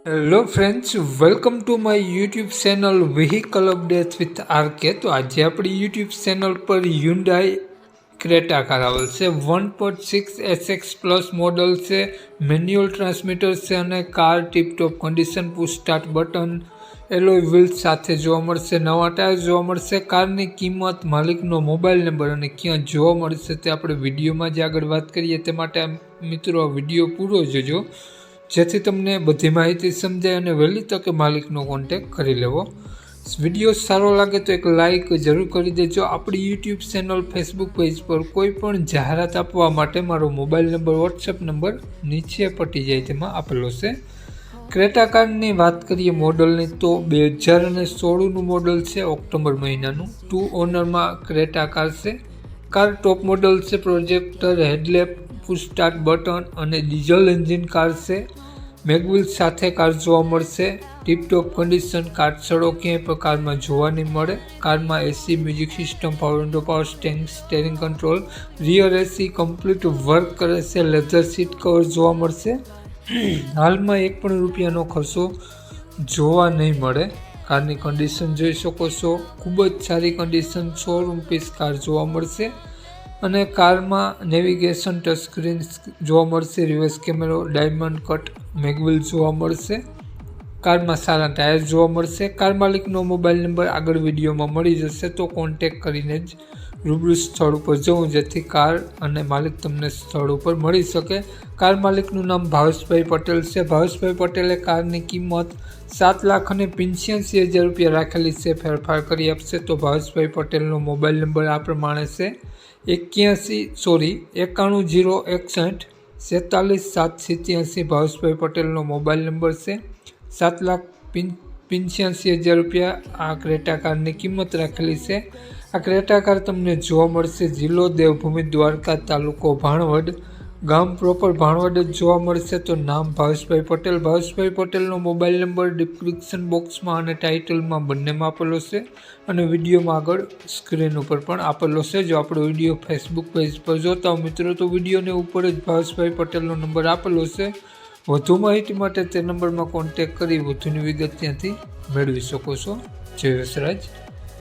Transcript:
Hello friends, welcome to my YouTube channel vehicle updates with RK. તો આજે આપણી YouTube channel પર Hyundai Creta car આવેલ છે. 1.6 SX પ્લસ મોડલ છે, મેન્યુઅલ ટ્રાન્સમીટર છે અને car tiptop condition, push start button, alloy wheels સાથે જોવા મળશે. નવા ટાયર જોવા મળશે. કારની કિંમત, માલિકનો મોબાઈલ નંબર અને ક્યાં જોવા મળશે તે આપણે વિડીયોમાં જ આગળ વાત કરીએ. તે માટે મિત્રો આ વિડીયો પૂરો જોજો, જેથી તમને બધી માહિતી સમજાય અને વહેલી તકે માલિકનો કોન્ટેક કરી લેવો. વિડીયો સારો લાગે તો એક લાઇક જરૂર કરી દેજો. આપણી યુટ્યુબ ચેનલ, ફેસબુક પેજ પર કોઈ પણ જાહેરાત આપવા માટે મારો મોબાઈલ નંબર, વોટ્સએપ નંબર નીચે પટી જાય તેમાં આપેલો છે. ક્રેટા કારની વાત કરીએ મોડલની, તો 2016નું મોડલ છે, ઓક્ટોબર મહિનાનું. 2 ઓનરમાં ક્રેટા કાર છે. કાર ટોપ મોડલ છે, projector headlamp, push start button અને ડીઝલ એન્જિન કાર છે. મેગવિલ સાથે કાર જોવા મળશે. ટીપટોપ કન્ડિશન, કાટસડો ક્યાંય પણ કારમાં જોવા નહીં મળે. કારમાં AC, music system, power window, power steering control, rear AC complete work કરે છે. લેધર સીટ કવર જોવા મળશે. હાલમાં એક પણ રૂપિયાનો ખર્ચો જોવા નહીં મળે. કારની કન્ડિશન જોઈ શકો છો, ખૂબ જ સારી કન્ડિશન, શોરૂમ પીસ કાર જોવા મળશે. અને કારમાં નેવિગેશન, ટચ સ્ક્રીન જોવા મળશે. રિવર્સ કેમેરો, ડાયમંડ કટ મેગવિલ જોવા મળશે. કારમાં સારા ટાયર જોવા મળશે. કાર માલિકનો મોબાઈલ નંબર આગળ વિડીયોમાં મળી જશે, તો કોન્ટેક કરીને જ રૂબરૂ સ્થળ ઉપર જવું, જેથી કાર અને માલિક તમને સ્થળ ઉપર મળી શકે. કાર માલિકનું નામ ભાવેશભાઈ પટેલ છે. ભાવેશભાઈ પટેલે કારની કિંમત 7,85,000 રૂપિયા રાખેલી છે. ફેરફાર કરી આપશે. તો ભાવેશભાઈ પટેલનો મોબાઈલ નંબર આ પ્રમાણે છે: 910161 47787. ભાવેશભાઈ પટેલનો મોબાઈલ નંબર છે. 7,85,000 રૂપિયા આ ક્રેટા કારની કિંમત રાખેલી છે. આ ક્રેટા કાર તમને જોવા મળશે જિલ્લો દેવભૂમિ દ્વારકા, તાલુકો ભાણવડ, ગામ પ્રોપર ભાણવડ જ જોવા મળશે. તો નામ ભાવેશભાઈ પટેલ. ભાવેશભાઈ પટેલનો મોબાઈલ નંબર ડિસ્ક્રિપ્શન બોક્સમાં અને ટાઇટલમાં બંનેમાં આપેલો છે અને વિડીયોમાં આગળ સ્ક્રીન ઉપર પણ આપેલો છે. જો આપણો વિડીયો ફેસબુક પેજ પર જોતા હો મિત્રો, તો વિડીયોને ઉપર જ ભાવેશભાઈ પટેલનો નંબર આપેલો છે. વધુ માહિતી માટે તે નંબરમાં કોન્ટેક કરી વધુની વિગત ત્યાંથી મેળવી શકો છો. જય વસરાજ.